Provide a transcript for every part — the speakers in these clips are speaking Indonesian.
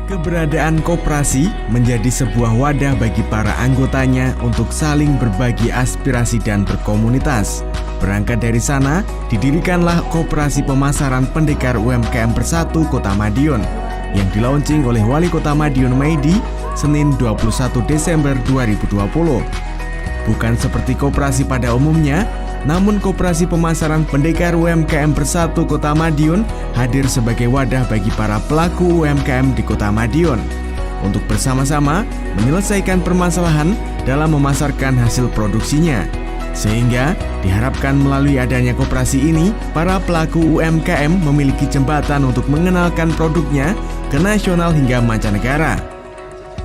Keberadaan koperasi menjadi sebuah wadah bagi para anggotanya untuk saling berbagi aspirasi dan berkomunitas. Berangkat dari sana, didirikanlah Koperasi Pemasaran Pendekar UMKM Bersatu Kota Madiun yang dilaunching oleh Wali Kota Madiun Maidi Senin 21 Desember 2020. Bukan seperti koperasi pada umumnya, namun Koperasi Pemasaran Pendekar UMKM Bersatu Kota Madiun hadir sebagai wadah bagi para pelaku UMKM di Kota Madiun untuk bersama-sama menyelesaikan permasalahan dalam memasarkan hasil produksinya. Sehingga diharapkan melalui adanya koperasi ini, para pelaku UMKM memiliki jembatan untuk mengenalkan produknya ke nasional hingga mancanegara.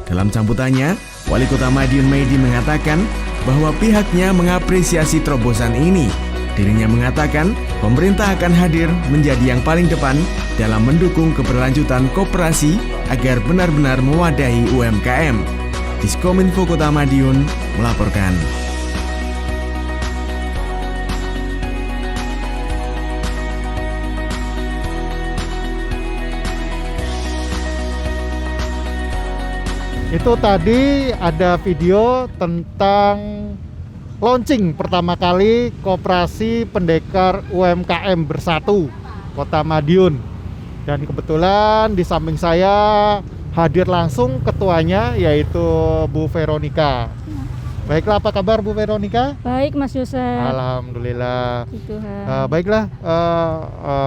Dalam sambutannya, Wali Kota Madiun Maidi mengatakan bahwa pihaknya mengapresiasi terobosan ini. Dirinya mengatakan pemerintah akan hadir menjadi yang paling depan dalam mendukung keberlanjutan koperasi agar benar-benar mewadahi UMKM. Diskominfo Kota Madiun melaporkan. Itu tadi ada video tentang launching pertama kali Koperasi Pendekar UMKM Bersatu Kota Madiun. Dan kebetulan di samping saya hadir langsung ketuanya, yaitu Bu Veronica. Baiklah, apa kabar Bu Veronica? Baik Mas Yosef. Alhamdulillah. Tuhan. Baiklah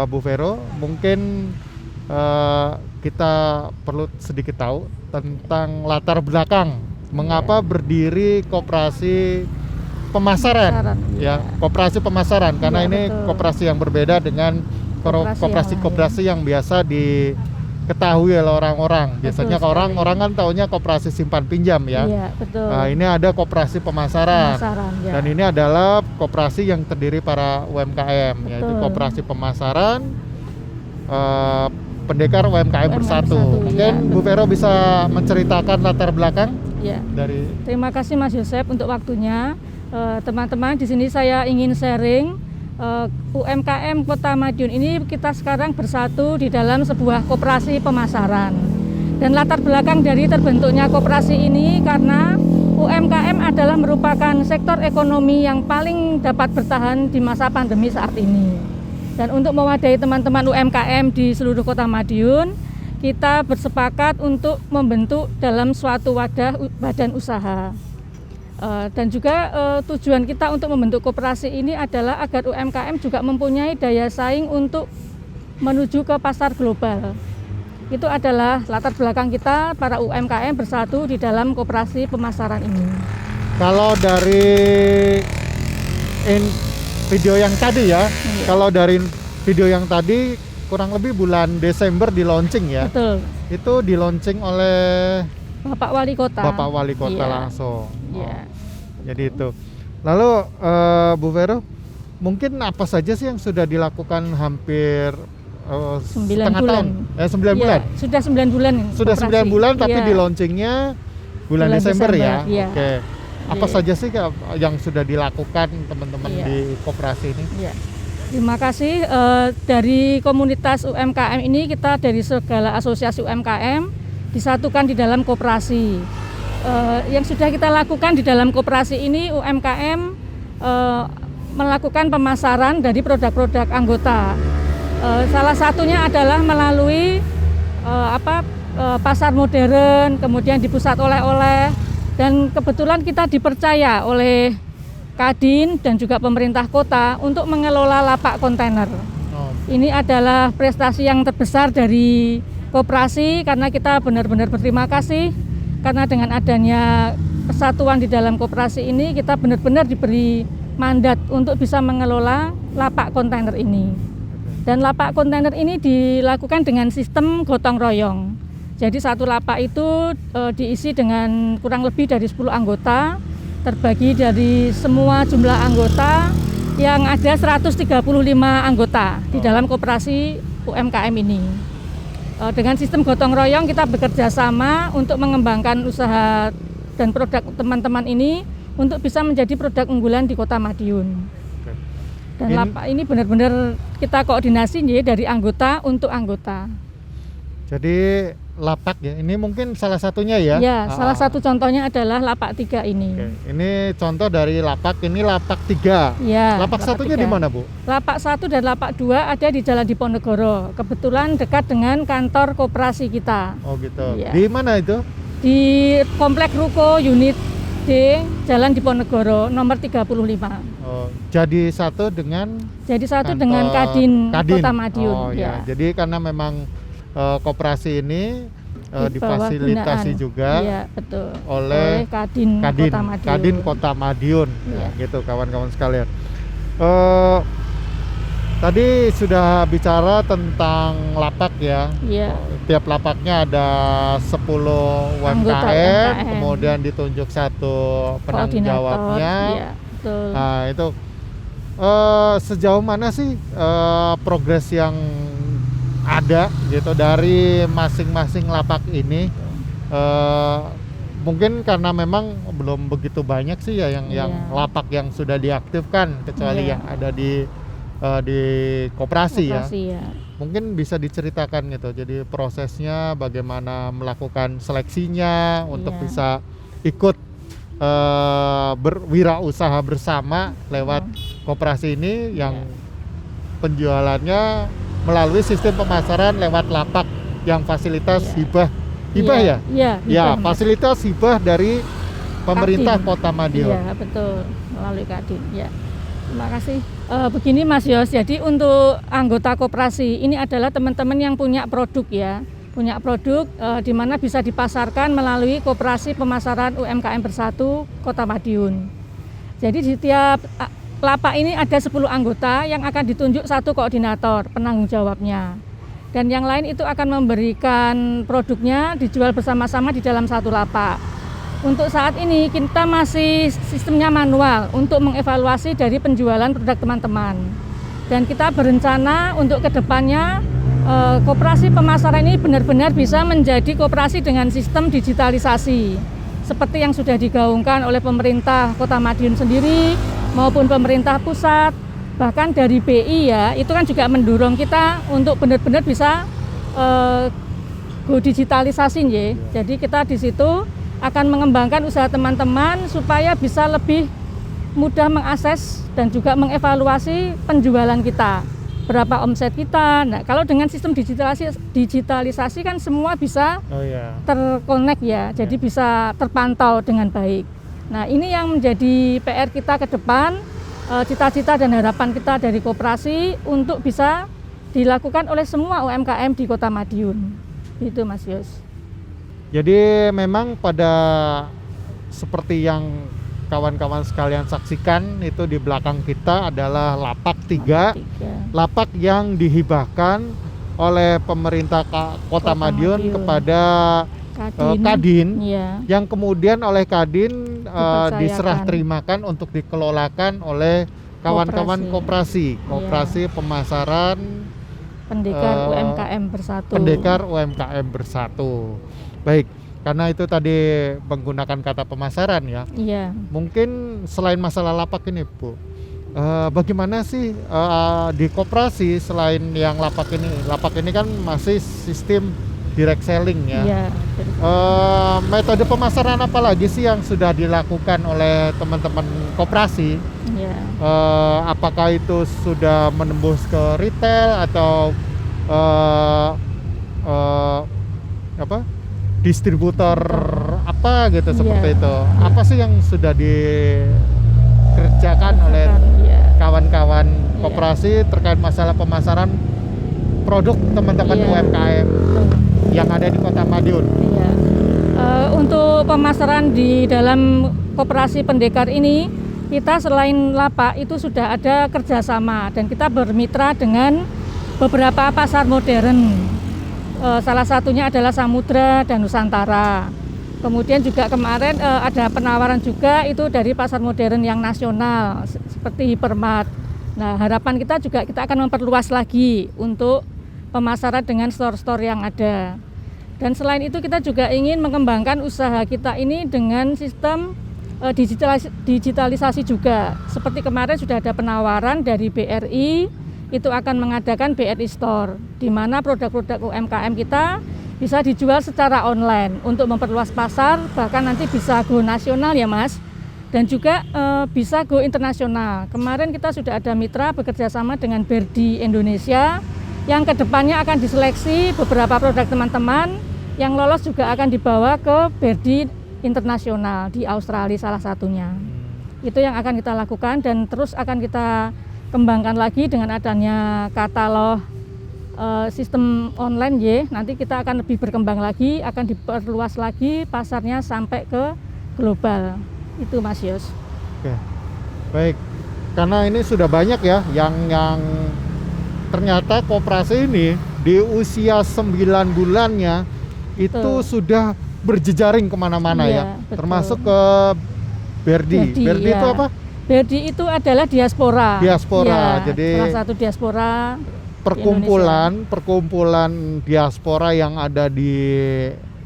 Bu Vero, mungkin kita perlu sedikit tahu tentang latar belakang mengapa berdiri Koperasi Pemasaran, ya, Koperasi Pemasaran, karena ini betul. Koperasi yang berbeda dengan koperasi-koperasi yang biasa diketahui oleh orang-orang. Biasanya orang-orang kan taunya koperasi simpan pinjam, ya. Iya, betul. Nah, ini ada Koperasi Pemasaran, ya. Dan ini adalah koperasi yang terdiri para UMKM, betul. Yaitu Koperasi Pemasaran Pendekar UMKM Bersatu. Mungkin ya, Bu Vero bisa menceritakan latar belakang ya. Dari. Terima kasih Mas Yosef untuk waktunya. Teman-teman, di sini saya ingin sharing UMKM Kota Madiun ini kita sekarang bersatu di dalam sebuah koperasi pemasaran. Dan latar belakang dari terbentuknya koperasi ini karena UMKM adalah merupakan sektor ekonomi yang paling dapat bertahan di masa pandemi saat ini. Dan untuk mewadahi teman-teman UMKM di seluruh Kota Madiun, kita bersepakat untuk membentuk dalam suatu wadah badan usaha. Dan juga tujuan kita untuk membentuk koperasi ini adalah agar UMKM juga mempunyai daya saing untuk menuju ke pasar global. Itu adalah latar belakang kita para UMKM bersatu di dalam koperasi pemasaran ini. Kalau dari video yang tadi ya, kalau dari video yang tadi kurang lebih bulan Desember di launching ya. Betul. Itu di launching oleh Bapak Wali Kota. Bapak Wali Kota, iya. Langsung. Iya. Jadi itu. Lalu Bu Vero, mungkin apa saja sih yang sudah dilakukan hampir 9 setengah bulan. tahun? 9 bulan. Sudah 9 bulan. Sudah 9 bulan, tapi di launchingnya bulan Desember ya. Iya. Oke. Apa saja sih yang sudah dilakukan teman-teman di koperasi ini? Iya. Terima kasih dari komunitas UMKM ini, kita dari segala asosiasi UMKM disatukan di dalam koperasi. Yang sudah kita lakukan di dalam koperasi ini, UMKM melakukan pemasaran dari produk-produk anggota. Salah satunya adalah melalui pasar modern, kemudian di pusat oleh-oleh. Dan kebetulan kita dipercaya oleh Kadin dan juga pemerintah kota untuk mengelola lapak kontainer. Ini adalah prestasi yang terbesar dari koperasi karena kita benar-benar berterima kasih karena dengan adanya persatuan di dalam koperasi ini kita benar-benar diberi mandat untuk bisa mengelola lapak kontainer ini. Dan lapak kontainer ini dilakukan dengan sistem gotong royong. Jadi satu lapak itu diisi dengan kurang lebih dari 10 anggota, terbagi dari semua jumlah anggota yang ada 135 anggota di dalam koperasi UMKM ini. Dengan sistem gotong royong kita bekerja sama untuk mengembangkan usaha dan produk teman-teman ini untuk bisa menjadi produk unggulan di Kota Madiun. Dan lapak ini benar-benar kita koordinasi dari anggota untuk anggota. Jadi lapak ya. Ini mungkin salah satunya ya. Ya, salah satu contohnya adalah lapak 3 ini. Oke. Ini contoh dari lapak, ini lapak 3. Ya, Lapak satunya 3. di mana, Bu? Lapak 1 dan lapak 2 ada di Jalan Diponegoro. Kebetulan dekat dengan kantor koperasi kita. Oh gitu. Iya. Di mana itu? Di Komplek Ruko Unit D, Jalan Diponegoro, nomor 35. Oh, jadi satu dengan Jadi satu kantor dengan Kadin Kota Madiun. Oh ya. Jadi karena memang koperasi ini Di bawah difasilitasi binaan. juga Iya, betul. oleh Kadin Kota Madiun. Kadin Kota Madiun. Iya. Ya, gitu kawan-kawan sekalian. Tadi sudah bicara tentang lapak ya. Iya. Tiap lapaknya ada 10 Anggota UMKM, UMKM. kemudian ditunjuk satu penanggung Koordinator. jawabnya. Iya, betul. Nah, itu sejauh mana sih progres yang ada gitu dari masing-masing lapak ini? Mungkin karena memang belum begitu banyak sih ya yang Iya. lapak yang sudah diaktifkan, kecuali Iya. yang ada di koperasi ya. Ya. Mungkin bisa diceritakan gitu. Jadi prosesnya bagaimana melakukan seleksinya untuk Iya. bisa ikut berwirausaha bersama lewat koperasi ini yang penjualannya melalui sistem pemasaran lewat lapak yang fasilitas Iya. hibah ya? Iya, Ya, hibah. fasilitas hibah dari pemerintah Kadin. Kota Madiun. Iya, betul, melalui Kadin. Ya. Terima kasih. Begini Mas Yos, jadi untuk anggota koperasi ini adalah teman-teman yang punya produk ya, punya produk di mana bisa dipasarkan melalui Koperasi Pemasaran UMKM Bersatu Kota Madiun. Jadi di tiap lapak ini ada 10 anggota yang akan ditunjuk satu koordinator penanggung jawabnya. Dan yang lain itu akan memberikan produknya dijual bersama-sama di dalam satu lapak. Untuk saat ini kita masih sistemnya manual untuk mengevaluasi dari penjualan produk teman-teman. Dan kita berencana untuk kedepannya koperasi pemasaran ini benar-benar bisa menjadi koperasi dengan sistem digitalisasi. Seperti yang sudah digaungkan oleh pemerintah Kota Madiun sendiri maupun pemerintah pusat. Bahkan dari BI ya, itu kan juga mendorong kita untuk benar-benar bisa go digitalisasi ya. Jadi kita di situ akan mengembangkan usaha teman-teman supaya bisa lebih mudah mengakses dan juga mengevaluasi penjualan kita, berapa omset kita. Nah, kalau dengan sistem digitalisasi kan semua bisa terkonek ya, jadi bisa terpantau dengan baik. Nah, ini yang menjadi PR kita ke depan, cita-cita dan harapan kita dari koperasi untuk bisa dilakukan oleh semua UMKM di Kota Madiun. Itu Mas Yos. Jadi memang pada seperti yang kawan-kawan sekalian saksikan itu di belakang kita adalah lapak 3, lapak yang dihibahkan oleh pemerintah Kota Madiun kepada Kadin, yang kemudian oleh Kadin diserah terimakan untuk dikelolakan oleh kawan-kawan koperasi pemasaran Pendekar UMKM Bersatu. Pendekar UMKM Bersatu. Baik, karena itu tadi menggunakan kata pemasaran ya. Iya. Mungkin selain masalah lapak ini, Bu, bagaimana sih di koperasi selain yang lapak ini? Lapak ini kan masih sistem direct selling ya. Iya. Metode pemasaran apa lagi sih yang sudah dilakukan oleh teman-teman koperasi? Iya. Apakah itu sudah menembus ke retail atau distributor apa gitu seperti itu. Apa sih yang sudah dikerjakan oleh kawan-kawan koperasi terkait masalah pemasaran produk teman-teman UMKM yang ada di Kota Madiun? Untuk pemasaran di dalam koperasi Pendekar ini, kita selain lapak itu sudah ada kerjasama dan kita bermitra dengan beberapa pasar modern. Salah satunya adalah Samudra dan Nusantara. Kemudian juga kemarin ada penawaran juga itu dari pasar modern yang nasional seperti Hypermart. Nah, harapan kita juga kita akan memperluas lagi untuk pemasaran dengan store-store yang ada. Dan selain itu kita juga ingin mengembangkan usaha kita ini dengan sistem digitalisasi juga. Seperti kemarin sudah ada penawaran dari BRI, itu akan mengadakan BRI Store, di mana produk-produk UMKM kita bisa dijual secara online untuk memperluas pasar, bahkan nanti bisa go nasional ya Mas, dan juga bisa go internasional. Kemarin kita sudah ada mitra bekerja sama dengan Berdi Indonesia, yang kedepannya akan diseleksi beberapa produk teman-teman yang lolos juga akan dibawa ke Berdi internasional di Australia salah satunya. Itu yang akan kita lakukan dan terus akan kita kembangkan lagi dengan adanya katalog sistem online ya. Nanti kita akan lebih berkembang lagi, akan diperluas lagi pasarnya sampai ke global. Itu Mas Yos. Oke. Baik. Karena ini sudah banyak ya yang ternyata koperasi ini di usia 9 bulannya itu sudah berjejaring kemana-mana ya. Betul. Termasuk ke Berdi. Berdi ya. itu apa? Berdi itu adalah diaspora. Diaspora. Ya, Jadi salah satu diaspora perkumpulan diaspora yang ada di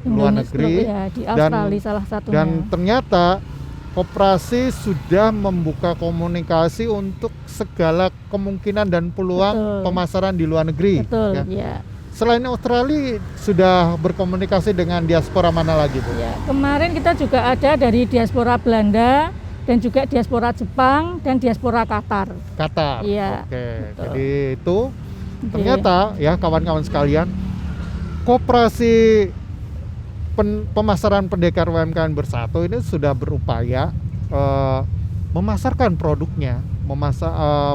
luar negeri ya, di Australia salah satunya. Dan ternyata koperasi sudah membuka komunikasi untuk segala kemungkinan dan peluang pemasaran di luar negeri. Betul, ya. Ya. Selain Australia sudah berkomunikasi dengan diaspora mana lagi, Bu? Ya, kemarin kita juga ada dari diaspora Belanda dan juga diaspora Jepang dan diaspora Qatar. Qatar. Iya. Oke. Betul. Jadi itu ternyata ya kawan-kawan sekalian, koperasi pemasaran pendekar UMKM Bersatu ini sudah berupaya memasarkan produknya,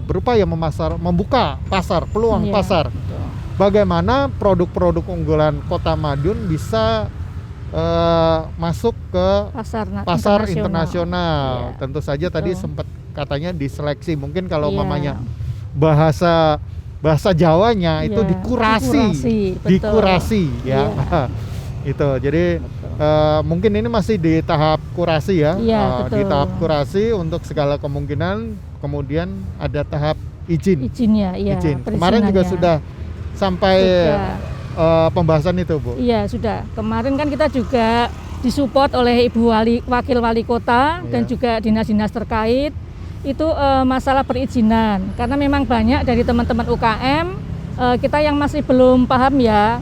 berupaya membuka pasar, peluang pasar. Betul. Bagaimana produk-produk unggulan Kota Madiun bisa masuk ke pasar internasional. Tentu saja tadi sempat katanya diseleksi, mungkin kalau mamanya bahasa Jawanya itu dikurasi ya. Itu jadi mungkin ini masih di tahap kurasi ya, di tahap kurasi untuk segala kemungkinan. Kemudian ada tahap izin. Kemarin juga sudah sampai pembahasan itu, Bu. Iya, sudah. Kemarin kan kita juga disupport oleh Ibu Wakil Wali Kota dan juga dinas-dinas terkait. Itu masalah perizinan. Karena memang banyak dari teman-teman UKM kita yang masih belum paham ya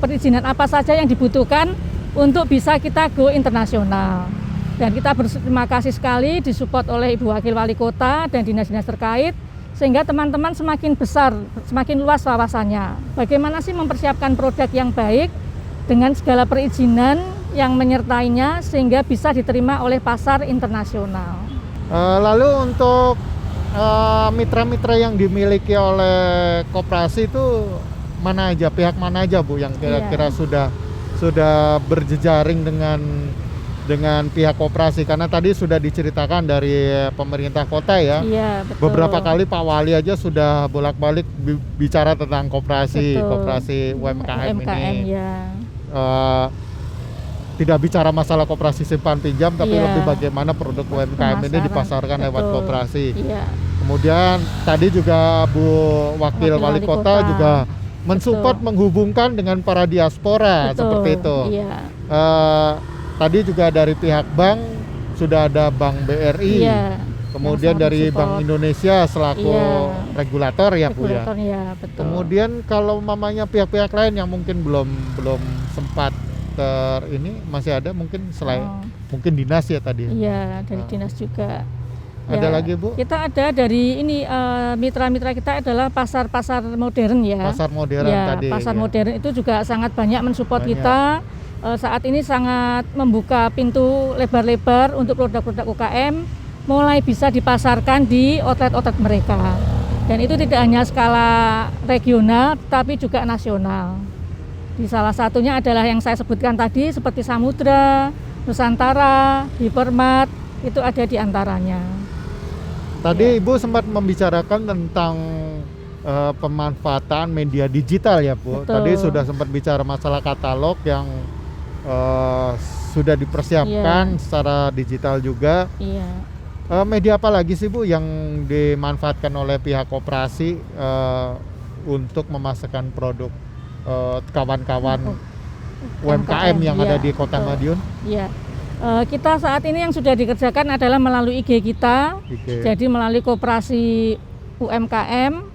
perizinan apa saja yang dibutuhkan untuk bisa kita go internasional. Dan kita berterima kasih sekali disupport oleh Ibu Wakil Wali Kota dan dinas-dinas terkait, sehingga teman-teman semakin besar, semakin luas wawasannya. Bagaimana sih mempersiapkan produk yang baik dengan segala perizinan yang menyertainya sehingga bisa diterima oleh pasar internasional. Lalu untuk mitra-mitra yang dimiliki oleh koperasi itu mana aja, pihak mana aja, Bu, yang kira-kira sudah berjejaring dengan pihak koperasi? Karena tadi sudah diceritakan dari pemerintah kota ya. Iya, betul. Beberapa kali Pak Wali aja sudah bolak-balik bicara tentang koperasi UMKM ini. Ya. Tidak bicara masalah koperasi simpan pinjam, tapi lebih bagaimana produk UMKM ini dipasarkan lewat koperasi. Iya. Kemudian tadi juga Bu Wakil Wali Kota juga mensupport, menghubungkan dengan para diaspora seperti itu. Iya. Tadi juga dari pihak bank sudah ada Bank BRI, kemudian dari Bank Indonesia selaku regulator ya, Bu ya. Betul. Kemudian kalau mamanya pihak-pihak lain yang mungkin belum sempat ini masih ada mungkin selain mungkin dinas ya tadi. Iya, dari dinas juga. Ada lagi, Bu? Kita ada dari ini mitra-mitra kita adalah pasar-pasar modern ya. Pasar modern tadi. Pasar modern itu juga sangat banyak mensupport kita. Saat ini sangat membuka pintu lebar-lebar untuk produk-produk UKM mulai bisa dipasarkan di outlet-outlet mereka. Dan itu tidak hanya skala regional tapi juga nasional. Di salah satunya adalah yang saya sebutkan tadi seperti Samudra, Nusantara, Hypermart, itu ada di antaranya. Tadi Ibu sempat membicarakan tentang pemanfaatan media digital ya, Bu. Betul. Tadi sudah sempat bicara masalah katalog yang sudah dipersiapkan secara digital juga. Media apa lagi sih, Bu, yang dimanfaatkan oleh pihak koperasi untuk memasarkan produk kawan-kawan UMKM yang ada di Kota Madiun? Iya. Kita saat ini yang sudah dikerjakan adalah melalui IG kita. Jadi melalui koperasi UMKM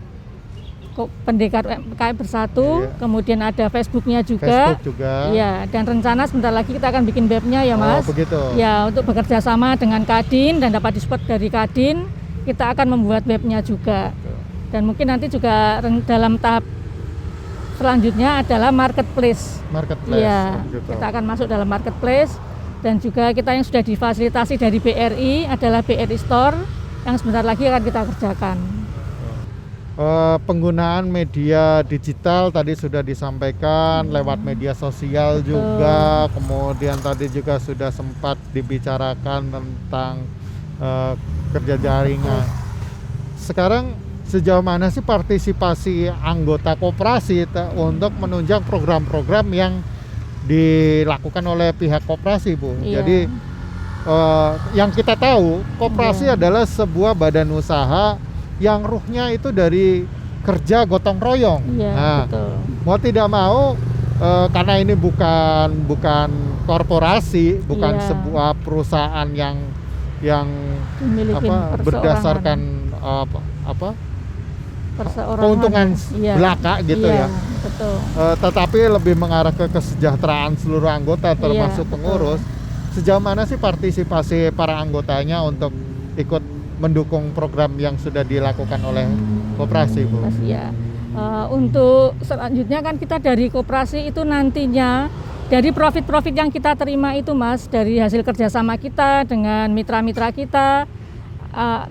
Pendekar UMKM Bersatu, Iya. kemudian ada Facebooknya juga. Facebook juga. Ya, dan rencana sebentar lagi kita akan bikin webnya ya Mas. Oh, begitu. Ya, untuk bekerja sama dengan Kadin dan dapat disupport dari Kadin, kita akan membuat webnya juga. Dan mungkin nanti juga dalam tahap selanjutnya adalah marketplace. Marketplace. Iya, begitu. kita akan masuk dalam marketplace dan juga kita yang sudah difasilitasi dari BRI adalah BRI Store yang sebentar lagi akan kita kerjakan. Penggunaan media digital tadi sudah disampaikan lewat media sosial juga, kemudian tadi juga sudah sempat dibicarakan tentang kerja jaringan. Sekarang sejauh mana sih partisipasi anggota koperasi untuk menunjang program-program yang dilakukan oleh pihak koperasi, Bu? Iya. Jadi yang kita tahu koperasi Iya. adalah sebuah badan usaha yang ruhnya itu dari kerja gotong royong. Iya, Nah, betul. mau tidak mau karena ini bukan korporasi, bukan Iya. sebuah perusahaan yang Dimiliki perseorangan. berdasarkan Perseorangan. keuntungan Iya. belaka gitu Iya, ya. betul. Tetapi lebih mengarah ke kesejahteraan seluruh anggota termasuk betul. pengurus. Sejauh mana sih partisipasi para anggotanya untuk ikut mendukung program yang sudah dilakukan oleh koperasi, Bu? Mas, ya. Untuk selanjutnya kan kita dari koperasi itu nantinya dari profit-profit yang kita terima itu Mas, dari hasil kerjasama kita dengan mitra-mitra kita,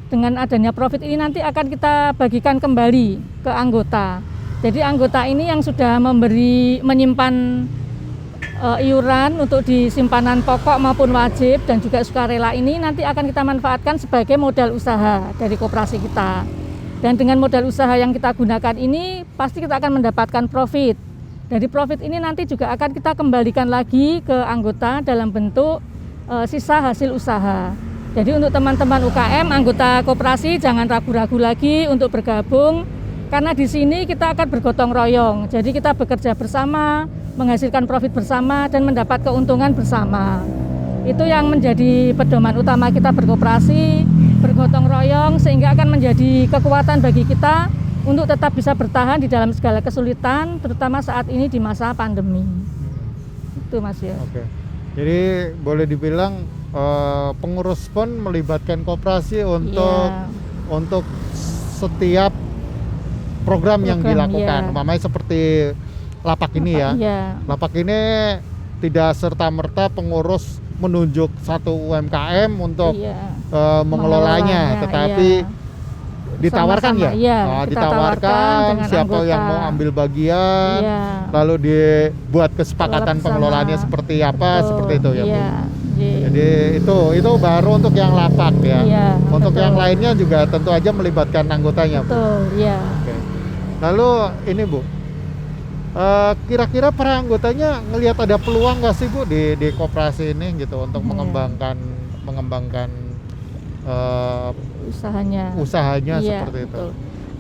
dengan adanya profit ini nanti akan kita bagikan kembali ke anggota. Jadi anggota ini yang sudah menyimpan iuran untuk di simpanan pokok maupun wajib dan juga sukarela ini nanti akan kita manfaatkan sebagai modal usaha dari koperasi kita. Dan dengan modal usaha yang kita gunakan ini pasti kita akan mendapatkan profit. Dari profit ini nanti juga akan kita kembalikan lagi ke anggota dalam bentuk sisa hasil usaha. Jadi untuk teman-teman UKM, anggota koperasi jangan ragu-ragu lagi untuk bergabung karena di sini kita akan bergotong royong. Jadi kita bekerja bersama, menghasilkan profit bersama dan mendapat keuntungan bersama. Itu yang menjadi pedoman utama kita berkoperasi, bergotong royong sehingga akan menjadi kekuatan bagi kita untuk tetap bisa bertahan di dalam segala kesulitan, terutama saat ini di masa pandemi. Itu Mas ya. Oke. Jadi boleh dibilang pengurus pun melibatkan koperasi untuk setiap program yang dilakukan. Iya. Umpamanya seperti lapak ini ya. Iya. Lapak ini tidak serta-merta pengurus menunjuk satu UMKM untuk Iya. mengelolanya, tetapi iya. ditawarkan Sama-sama, ya. iya, Oh, kita ditawarkan tawarkan dengan siapa anggota. yang mau ambil bagian, Iya. lalu dibuat kesepakatan Kelola pengelolaannya bersama. seperti apa, Betul, seperti itu ya, Bu. iya. Jadi itu baru untuk yang lapak ya. Iya, Untuk betul. yang lainnya juga tentu aja melibatkan anggotanya, Bu. Betul, iya. Oke. Lalu ini, Bu, kira-kira para anggotanya ngelihat ada peluang nggak sih, Bu, di koperasi ini gitu untuk Iya. mengembangkan Usahanya. usahanya Iya, seperti itu. betul.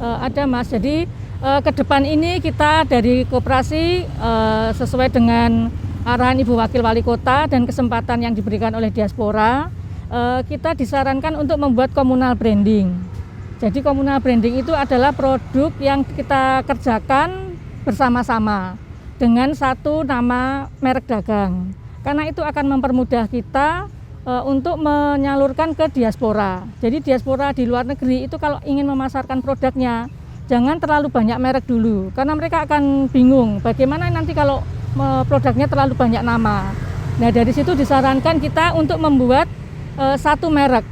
Ada Mas, jadi ke depan ini kita dari koperasi sesuai dengan arahan Ibu Wakil Wali Kota dan kesempatan yang diberikan oleh diaspora, kita disarankan untuk membuat communal branding. Jadi communal branding itu adalah produk yang kita kerjakan bersama-sama dengan satu nama merek dagang. Karena itu akan mempermudah kita untuk menyalurkan ke diaspora. Jadi diaspora di luar negeri itu kalau ingin memasarkan produknya, jangan terlalu banyak merek dulu, karena mereka akan bingung bagaimana nanti kalau produknya terlalu banyak nama. Nah, dari situ disarankan kita untuk membuat satu merek.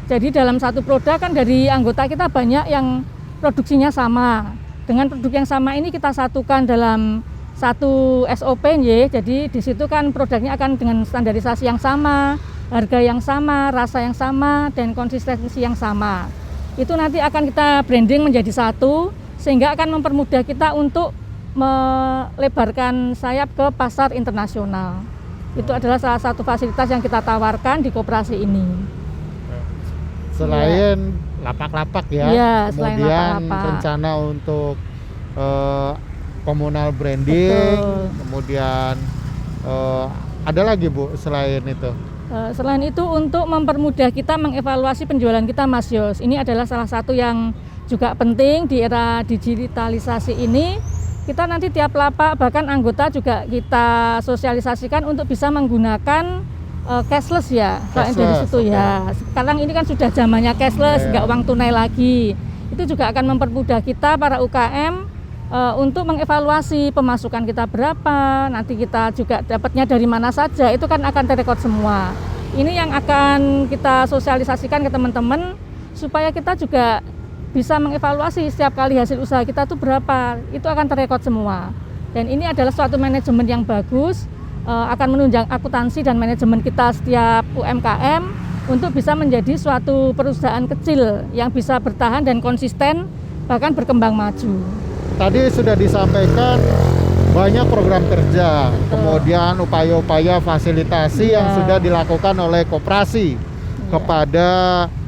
Jadi dalam satu produk kan dari anggota kita banyak yang produksinya sama. Dengan produk yang sama ini kita satukan dalam satu SOP ya. Jadi di situ kan produknya akan dengan standarisasi yang sama, harga yang sama, rasa yang sama, dan konsistensi yang sama. Itu nanti akan kita branding menjadi satu, sehingga akan mempermudah kita untuk melebarkan sayap ke pasar internasional. Itu adalah salah satu fasilitas yang kita tawarkan di koperasi ini. Selain lapak-lapak ya, Iya, selain kemudian lapak-lapak. rencana untuk communal branding, Betul. kemudian ada lagi, Bu, selain itu. Selain itu untuk mempermudah kita mengevaluasi penjualan kita, Mas Yos, ini adalah salah satu yang juga penting di era digitalisasi ini. Kita nanti tiap lapak bahkan anggota juga kita sosialisasikan untuk bisa menggunakan cashless ya, Pak, dari situ ya. Sekarang ini kan sudah zamannya cashless, nggak uang tunai lagi. Itu juga akan mempermudah kita para UKM untuk mengevaluasi pemasukan kita berapa, nanti kita juga dapatnya dari mana saja, itu kan akan terekod semua. Ini yang akan kita sosialisasikan ke teman-teman supaya kita juga bisa mengevaluasi setiap kali hasil usaha kita itu berapa, itu akan terekod semua. Dan ini adalah suatu manajemen yang bagus, akan menunjang akuntansi dan manajemen kita setiap UMKM untuk bisa menjadi suatu perusahaan kecil yang bisa bertahan dan konsisten bahkan berkembang maju. Tadi sudah disampaikan banyak program kerja, kemudian upaya-upaya fasilitasi yang sudah dilakukan oleh koperasi kepada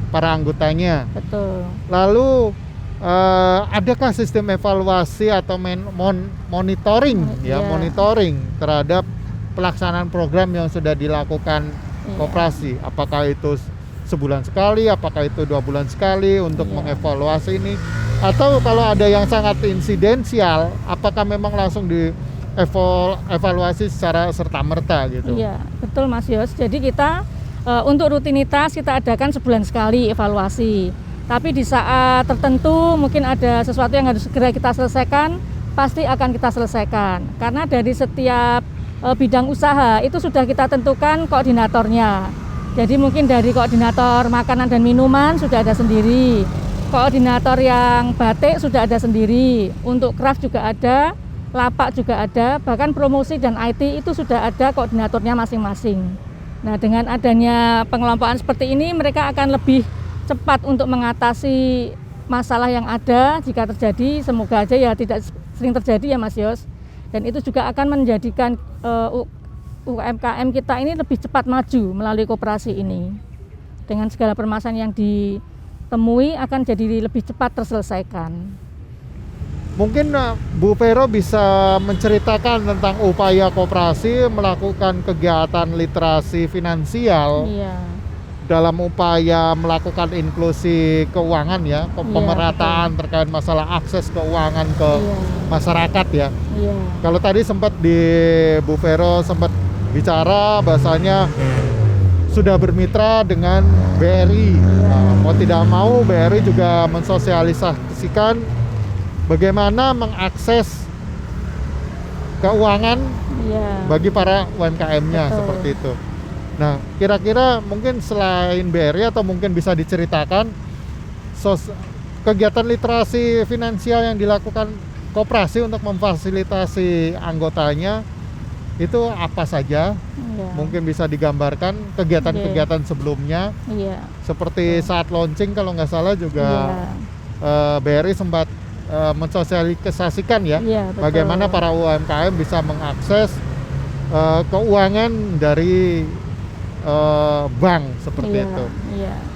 para anggotanya. Betul. Lalu adakah sistem evaluasi atau monitoring monitoring terhadap pelaksanaan program yang sudah dilakukan koperasi? Apakah itu sebulan sekali, apakah itu 2 bulan sekali untuk mengevaluasi ini? Atau kalau ada yang sangat insidensial, apakah memang langsung dievaluasi secara serta-merta gitu? Iya, betul Mas Yos. Jadi kita untuk rutinitas kita adakan sebulan sekali evaluasi. Tapi di saat tertentu mungkin ada sesuatu yang harus segera kita selesaikan, pasti akan kita selesaikan. Karena dari setiap bidang usaha itu sudah kita tentukan koordinatornya. Jadi mungkin dari koordinator makanan dan minuman sudah ada sendiri, koordinator yang batik sudah ada sendiri, untuk craft juga ada, lapak juga ada, bahkan promosi dan IT itu sudah ada koordinatornya masing-masing. Nah, dengan adanya pengelompokan seperti ini, mereka akan lebih cepat untuk mengatasi masalah yang ada jika terjadi. Semoga aja ya tidak sering terjadi ya Mas Yos. Dan itu juga akan menjadikan UMKM kita ini lebih cepat maju melalui koperasi ini. Dengan segala permasalahan yang ditemui akan jadi lebih cepat terselesaikan. Mungkin Bu Vero bisa menceritakan tentang upaya koperasi melakukan kegiatan literasi finansial dalam upaya melakukan inklusi keuangan ya, pemerataan terkait masalah akses keuangan ke masyarakat ya. Kalau tadi sempat Bu Vero sempat bicara bahasanya sudah bermitra dengan BRI. Mau tidak mau BRI juga mensosialisasikan bagaimana mengakses keuangan bagi para UMKM-nya seperti itu. Nah, kira-kira mungkin selain BRI atau mungkin bisa diceritakan kegiatan literasi finansial yang dilakukan koperasi untuk memfasilitasi anggotanya itu apa saja? Mungkin bisa digambarkan kegiatan-kegiatan sebelumnya. Seperti saat launching kalau nggak salah juga BRI sempat mensosialisasikan ya, bagaimana para UMKM bisa mengakses keuangan dari bank seperti itu.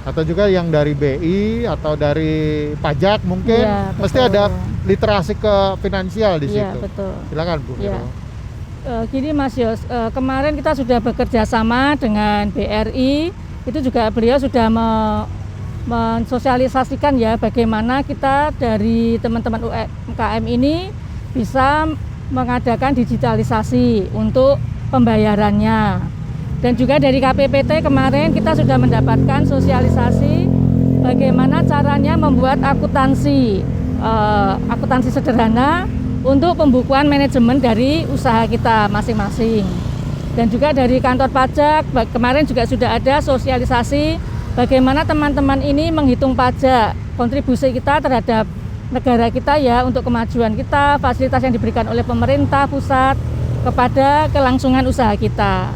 Atau juga yang dari BI atau dari pajak mungkin mesti ada literasi ke finansial di situ. Silakan Bu Vero. Gini Mas Yos, kemarin kita sudah bekerja sama dengan BRI, itu juga beliau sudah mensosialisasikan ya bagaimana kita dari teman-teman UMKM ini bisa mengadakan digitalisasi untuk pembayarannya. Dan juga dari KPPT kemarin kita sudah mendapatkan sosialisasi bagaimana caranya membuat akuntansi sederhana untuk pembukuan manajemen dari usaha kita masing-masing. Dan juga dari kantor pajak kemarin juga sudah ada sosialisasi bagaimana teman-teman ini menghitung pajak, kontribusi kita terhadap negara kita ya untuk kemajuan kita, fasilitas yang diberikan oleh pemerintah pusat kepada kelangsungan usaha kita.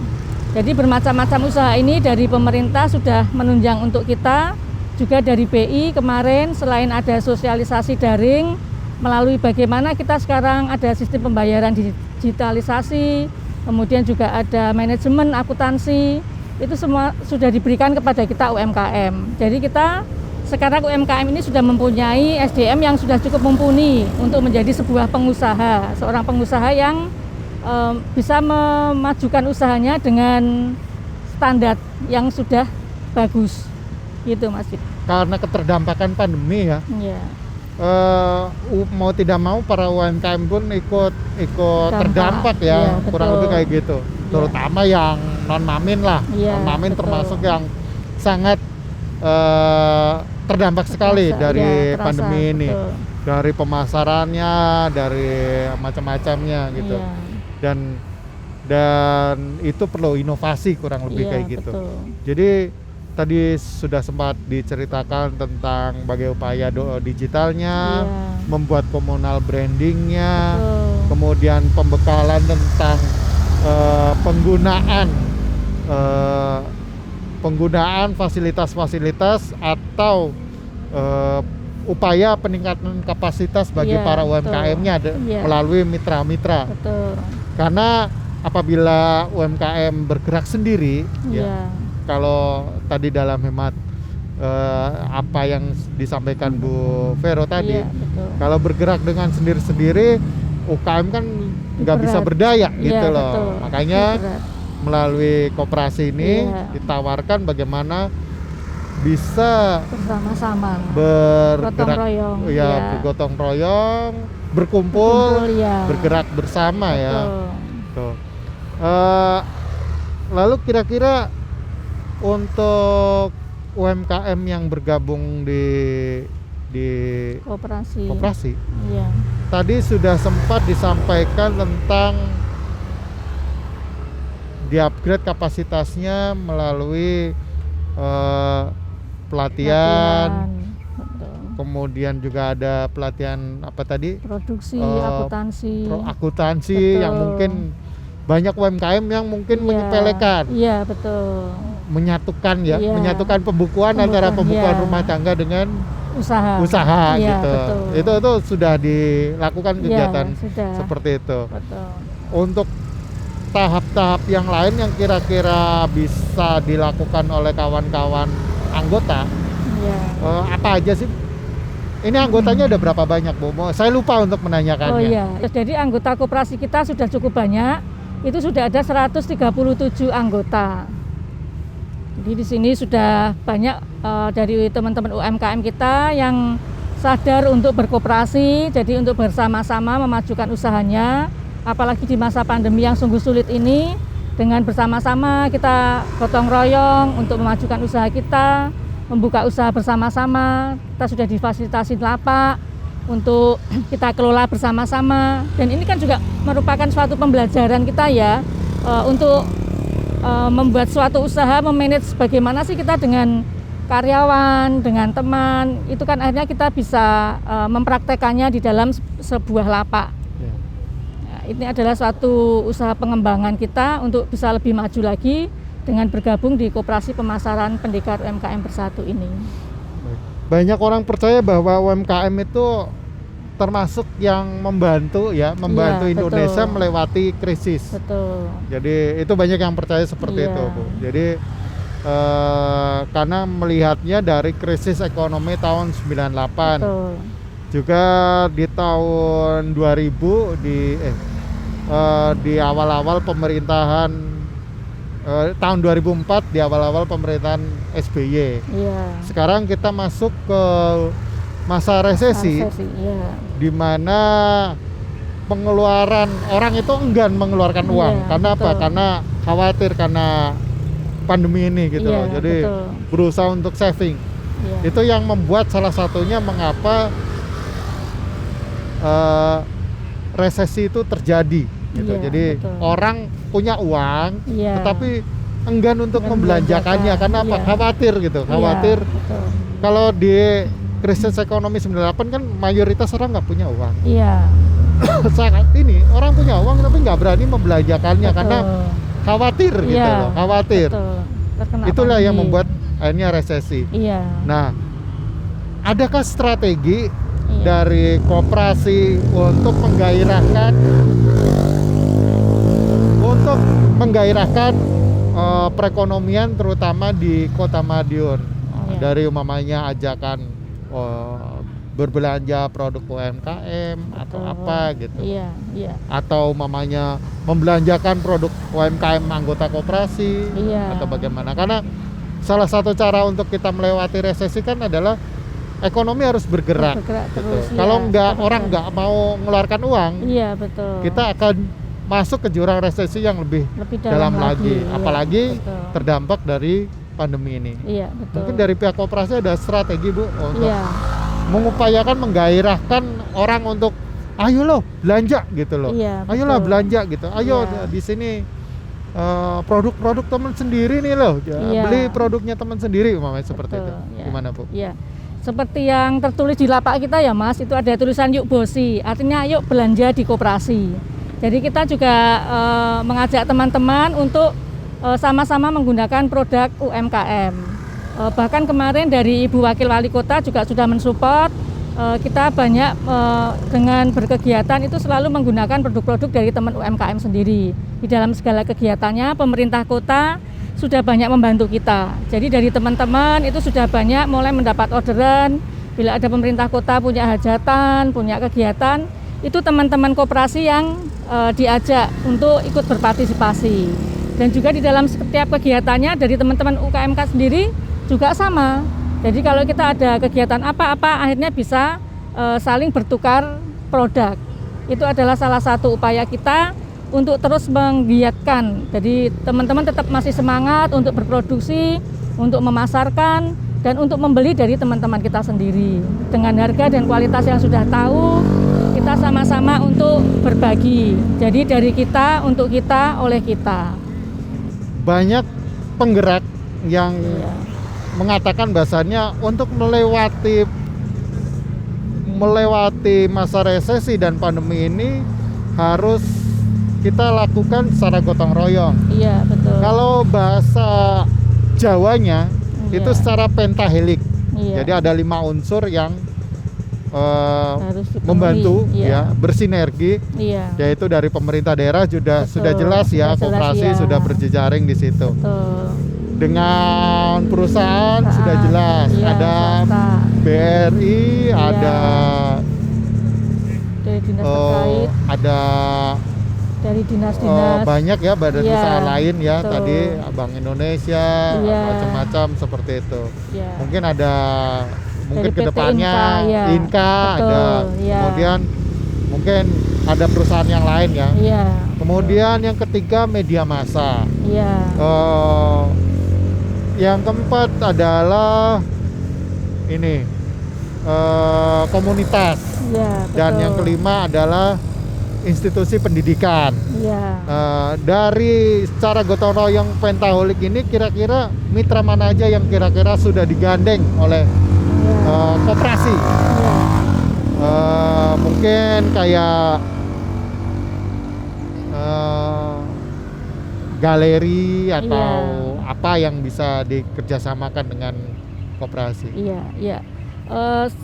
Jadi bermacam-macam usaha ini dari pemerintah sudah menunjang untuk kita, juga dari BI kemarin selain ada sosialisasi daring melalui bagaimana kita sekarang ada sistem pembayaran digitalisasi, kemudian juga ada manajemen akuntansi, itu semua sudah diberikan kepada kita UMKM. Jadi kita sekarang UMKM ini sudah mempunyai SDM yang sudah cukup mumpuni untuk menjadi sebuah pengusaha, seorang pengusaha yang bisa memajukan usahanya dengan standar yang sudah bagus, gitu Mas. Karena keterdampakan pandemi ya. mau tidak mau para UMKM pun ikut terdampak ya, Iya, kurang betul. lebih kayak gitu. Terutama yang non mamin lah, Iya, non mamin betul. termasuk yang sangat terdampak sekali Terasa, dari iya, terasa, pandemi ini, betul. dari pemasarannya, dari macam-macamnya gitu. Iya. Dan itu perlu inovasi kurang lebih Iya, kayak gitu. betul. Jadi tadi sudah sempat diceritakan tentang bagaimana upaya digitalnya, Iya. membuat komunal brandingnya, Betul. kemudian pembekalan tentang penggunaan fasilitas-fasilitas atau upaya peningkatan kapasitas bagi Iya, para betul. UMKM-nya Iya. melalui mitra-mitra. Betul. Karena apabila UMKM bergerak sendiri, ya, Iya. kalau tadi dalam hemat apa yang disampaikan Bu Vero tadi, Iya, betul. kalau bergerak dengan sendiri-sendiri, UKM kan nggak bisa Berat. berdaya Iya, gitu loh. betul. Makanya Berat. melalui koperasi ini Iya. ditawarkan bagaimana bisa Bersama-sama. bergerak, Gotong royong, ya, iya. bergotong royong, berkumpul, ya. bergerak bersama ya. Betul. Tuh. Lalu kira-kira untuk UMKM yang bergabung di Koperasi. koperasi, Iya. tadi sudah sempat disampaikan tentang di-upgrade kapasitasnya melalui pelatihan, Betul. kemudian juga ada pelatihan apa tadi? Produksi, Eh, akuntansi. akuntansi Betul. yang mungkin banyak UMKM yang mungkin Iya. menyepelekan, Iya, betul. menyatukan ya, Iya. menyatukan pembukuan antara pembukuan iya. rumah tangga dengan Usaha. Iya, gitu. betul. Itu sudah dilakukan Iya, kegiatan sudah. seperti itu. Betul. Untuk tahap-tahap yang lain yang kira-kira bisa dilakukan oleh kawan-kawan anggota, Iya. apa aja sih? Ini anggotanya ada berapa banyak, Bu? Saya lupa untuk menanyakannya. Oh iya, jadi anggota koperasi kita sudah cukup banyak. Itu sudah ada 137 anggota. Jadi di sini sudah banyak dari teman-teman UMKM kita yang sadar untuk berkoperasi, jadi untuk bersama-sama memajukan usahanya. Apalagi di masa pandemi yang sungguh sulit ini, dengan bersama-sama kita gotong royong untuk memajukan usaha kita, membuka usaha bersama-sama. Kita sudah difasilitasi lapak untuk kita kelola bersama-sama, dan ini kan juga merupakan suatu pembelajaran kita ya, untuk membuat suatu usaha, memanage bagaimana sih kita dengan karyawan, dengan teman, itu kan akhirnya kita bisa mempraktekannya di dalam sebuah lapak. Ya. Nah, ini adalah suatu usaha pengembangan kita untuk bisa lebih maju lagi dengan bergabung di Koperasi Pemasaran Pendekar UMKM Bersatu ini. Banyak orang percaya bahwa UMKM itu termasuk yang membantu Iya, Indonesia betul. melewati krisis. Betul. Jadi itu banyak yang percaya seperti Iya. itu, Bu. Jadi karena melihatnya dari krisis ekonomi tahun 98, Betul. juga di tahun 2000 di awal-awal pemerintahan tahun 2004, di awal-awal pemerintahan SBY. Iya. Sekarang kita masuk ke masa resesi, Iya. di mana pengeluaran orang itu enggan mengeluarkan uang. Iya, Karena apa? betul. Karena khawatir karena pandemi ini gitu Iya, loh. Jadi betul. berusaha untuk saving. Iya. Itu yang membuat salah satunya mengapa resesi itu terjadi gitu. Iya, Jadi betul. orang punya uang, Iya. tetapi enggan untuk Enggan membelanjakannya. membelanjakan, Karena apa? iya. Khawatir gitu. Iya, Khawatir betul. kalau di krisis ekonomi 98 kan mayoritas orang nggak punya uang. Iya. Saat ini orang punya uang tapi nggak berani membelanjakannya Betul. karena khawatir gitu Iya, loh, khawatir. betul. Terkena Itulah yang pandemi. membuat akhirnya resesi. Iya. Nah, adakah strategi Iya. dari koperasi untuk menggairahkan perekonomian terutama di Kota Madiun? Iya. Dari umpamanya ajakan berbelanja produk UMKM atau Betul. apa gitu. Iya, iya. Atau mamanya membelanjakan produk UMKM anggota koperasi Iya. atau bagaimana, karena salah satu cara untuk kita melewati resesi kan adalah ekonomi harus bergerak, Bergerak gitu. terus, iya, Kalau nggak betul. orang nggak mau mengeluarkan uang, Iya, betul. kita akan masuk ke jurang resesi yang lebih Lebih dalam lagi, iya, apalagi betul. terdampak dari pandemi ini. Iya, betul. Mungkin dari pihak koperasi ada strategi, Bu, untuk Iya, mengupayakan menggairahkan orang untuk ayo loh belanja gitu loh. Iya, Ayolah betul. belanja gitu. Ayo Iya. di sini produk-produk teman sendiri nih loh. Iya. Beli produknya teman sendiri umpamanya seperti itu. Betul, ya. Gimana, Bu? Iya. Seperti yang tertulis di lapak kita ya Mas, itu ada tulisan yuk bosi, artinya yuk belanja di koperasi. Jadi kita juga mengajak teman-teman untuk sama-sama menggunakan produk UMKM. Bahkan kemarin dari Ibu Wakil Wali Kota juga sudah mensupport, kita banyak dengan berkegiatan itu selalu menggunakan produk-produk dari teman UMKM sendiri. Di dalam segala kegiatannya pemerintah kota sudah banyak membantu kita. Jadi dari teman-teman itu sudah banyak mulai mendapat orderan. Bila ada pemerintah kota punya hajatan, punya kegiatan, itu teman-teman koperasi yang diajak untuk ikut berpartisipasi. Dan juga di dalam setiap kegiatannya dari teman-teman UKMK sendiri juga sama. Jadi kalau kita ada kegiatan apa-apa akhirnya bisa saling bertukar produk. Itu adalah salah satu upaya kita untuk terus menggiatkan. Jadi teman-teman tetap masih semangat untuk berproduksi, untuk memasarkan, dan untuk membeli dari teman-teman kita sendiri. Dengan harga dan kualitas yang sudah tahu, kita sama-sama untuk berbagi. Jadi dari kita, untuk kita, oleh kita. Banyak penggerak yang Iya. mengatakan bahasanya untuk melewati masa resesi dan pandemi ini harus kita lakukan secara gotong royong. Iya, betul. Kalau bahasa Jawanya Iya. itu secara pentahelik. Iya. Jadi ada 5 unsur yang Harus dipenuhi. membantu Iya. ya bersinergi, Iya. yaitu dari pemerintah daerah sudah Betul. jelas ya, Sudah jelas, koperasi ya. sudah berjejaring di situ. Betul. Dengan perusahaan sudah jelas, Iya, ada swasta. BRI, Iya. ada Dari dinas terkait, ada dari dinas-dinas. banyak ya badan Iya, usaha lain ya, betul. tadi Bank Indonesia, Iya. macam-macam seperti itu. Iya. Mungkin ada Dari PT kedepannya Inka, ya. Inka Betul, ada, iya. kemudian mungkin ada perusahaan yang lain ya. Iya. Kemudian yang ketiga media massa. Iya. Yang keempat adalah ini komunitas. Iya, Dan betul. yang kelima adalah institusi pendidikan. Iya. Dari secara gotong royong pentaholik ini kira-kira mitra mana aja yang kira-kira sudah digandeng oleh koperasi? Iya. Mungkin kayak galeri atau apa yang bisa dikerjasamakan dengan koperasi? Iya, iya.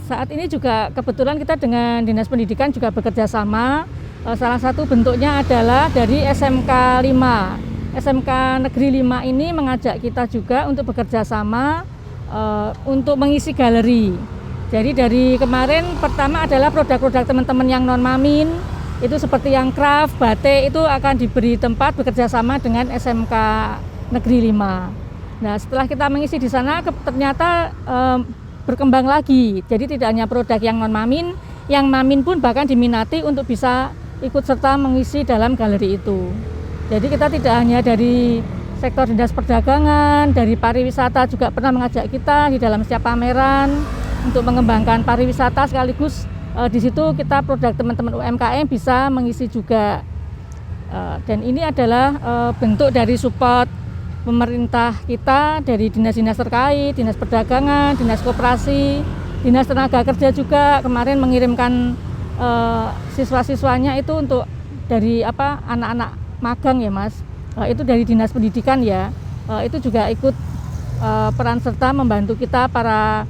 Saat ini juga kebetulan kita dengan Dinas Pendidikan juga bekerja sama. Salah satu bentuknya adalah dari SMK 5. SMK Negeri 5 ini mengajak kita juga untuk bekerja sama untuk mengisi galeri. Jadi dari kemarin pertama adalah produk-produk teman-teman yang non-mamin, itu seperti yang craft, batik, itu akan diberi tempat bekerja sama dengan SMK Negeri 5. Nah, setelah kita mengisi di sana ternyata berkembang lagi. Jadi tidak hanya produk yang non-mamin, yang mamin pun bahkan diminati untuk bisa ikut serta mengisi dalam galeri itu. Jadi kita tidak hanya dari sektor dinas perdagangan, dari pariwisata juga pernah mengajak kita di dalam setiap pameran untuk mengembangkan pariwisata, sekaligus di situ kita produk teman-teman UMKM bisa mengisi juga. Dan ini adalah bentuk dari support pemerintah kita, dari dinas-dinas terkait, dinas perdagangan, dinas koperasi, dinas tenaga kerja juga kemarin mengirimkan siswa-siswanya itu untuk dari anak-anak magang ya Mas, itu dari dinas pendidikan ya, itu juga ikut peran serta membantu kita para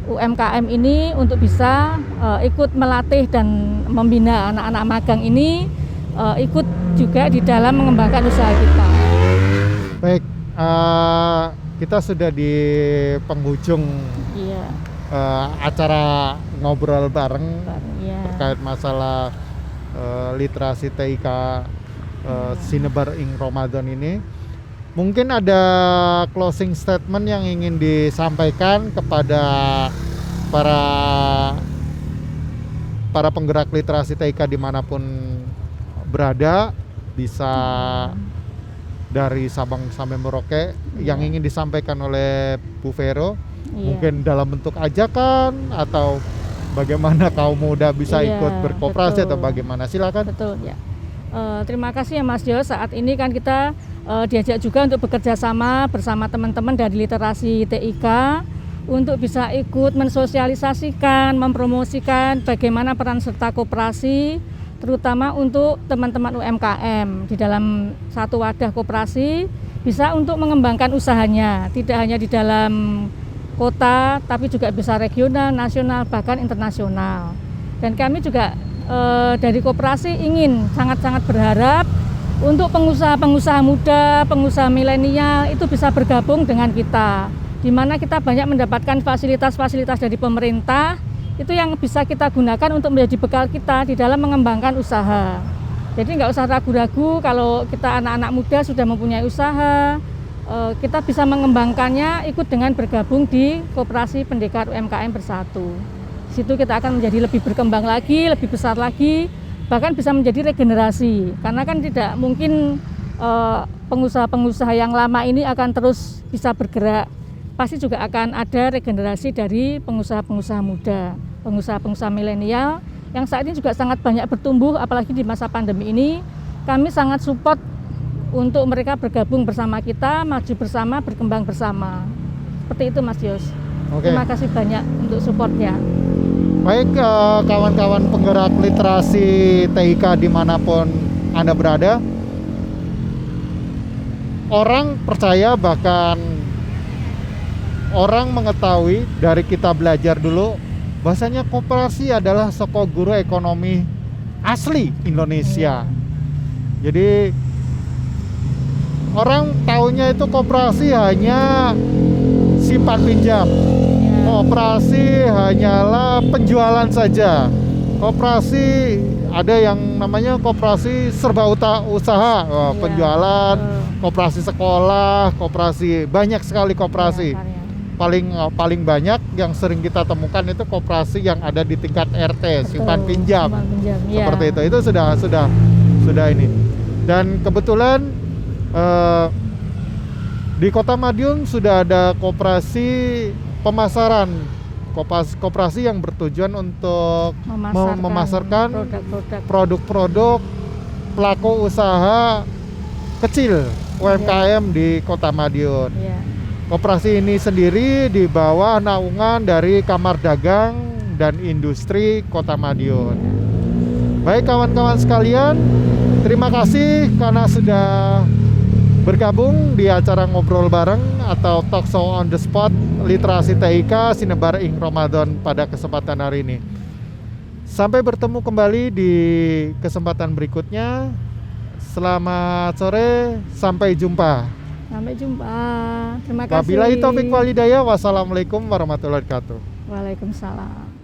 UMKM ini untuk bisa ikut melatih dan membina anak-anak magang ini, ikut juga di dalam mengembangkan usaha kita. Baik, kita sudah di penghujung acara ngobrol bareng terkait masalah literasi TIK Sinebar ing Ramadan ini. Mungkin ada closing statement yang ingin disampaikan kepada para penggerak literasi TIK dimanapun berada, bisa dari Sabang sampai Merauke, yang ingin disampaikan oleh Bu Vero, mungkin dalam bentuk ajakan atau bagaimana kaum muda bisa ikut berkoperasi atau bagaimana, silakan. Betul ya. Terima kasih ya Mas Yos. Saat ini kan kita diajak juga untuk bekerja sama bersama teman-teman dari literasi TIK untuk bisa ikut mensosialisasikan, mempromosikan bagaimana peran serta koperasi, terutama untuk teman-teman UMKM di dalam satu wadah koperasi, bisa untuk mengembangkan usahanya, tidak hanya di dalam kota, tapi juga bisa regional, nasional, bahkan internasional. Dan kami juga dari koperasi ingin sangat-sangat berharap untuk pengusaha-pengusaha muda, pengusaha milenial itu bisa bergabung dengan kita, di mana kita banyak mendapatkan fasilitas-fasilitas dari pemerintah, itu yang bisa kita gunakan untuk menjadi bekal kita di dalam mengembangkan usaha. Jadi nggak usah ragu-ragu kalau kita anak-anak muda sudah mempunyai usaha, kita bisa mengembangkannya ikut dengan bergabung di Koperasi Pendekar UMKM Bersatu. Di situ kita akan menjadi lebih berkembang lagi, lebih besar lagi, bahkan bisa menjadi regenerasi. Karena kan tidak mungkin pengusaha-pengusaha yang lama ini akan terus bisa bergerak. Pasti juga akan ada regenerasi dari pengusaha-pengusaha muda, pengusaha-pengusaha milenial yang saat ini juga sangat banyak bertumbuh, apalagi di masa pandemi ini. Kami sangat support untuk mereka bergabung bersama kita, maju bersama, berkembang bersama. Seperti itu Mas Yos. Terima kasih banyak untuk supportnya. Baik, kawan-kawan penggerak literasi TIK dimanapun Anda berada, orang percaya, bahkan orang mengetahui dari kita belajar dulu, bahasanya koperasi adalah soko guru ekonomi asli Indonesia. Jadi orang taunya itu koperasi hanya simpan pinjam, koperasi hanyalah penjualan saja. Koperasi ada yang namanya koperasi serba usaha, penjualan, koperasi sekolah, koperasi, banyak sekali koperasi. Paling banyak yang sering kita temukan itu koperasi yang ada di tingkat RT, simpan pinjam. Seperti itu. Itu sudah ini. Dan kebetulan di Kota Madiun sudah ada koperasi pemasaran, koperasi yang bertujuan untuk memasarkan produk-produk pelaku usaha kecil UMKM di Kota Madiun. Koperasi ini sendiri di bawah naungan dari Kamar Dagang dan Industri Kota Madiun. Baik kawan-kawan sekalian, terima kasih karena sudah bergabung di acara ngobrol bareng atau talk show on the spot literasi TIK Sinebar Ing Ramadan pada kesempatan hari ini. Sampai bertemu kembali di kesempatan berikutnya. Selamat sore, sampai jumpa. Sampai jumpa. Terima kasih. Wabillahi taufik wal hidayah. Wassalamualaikum warahmatullahi wabarakatuh. Waalaikumsalam.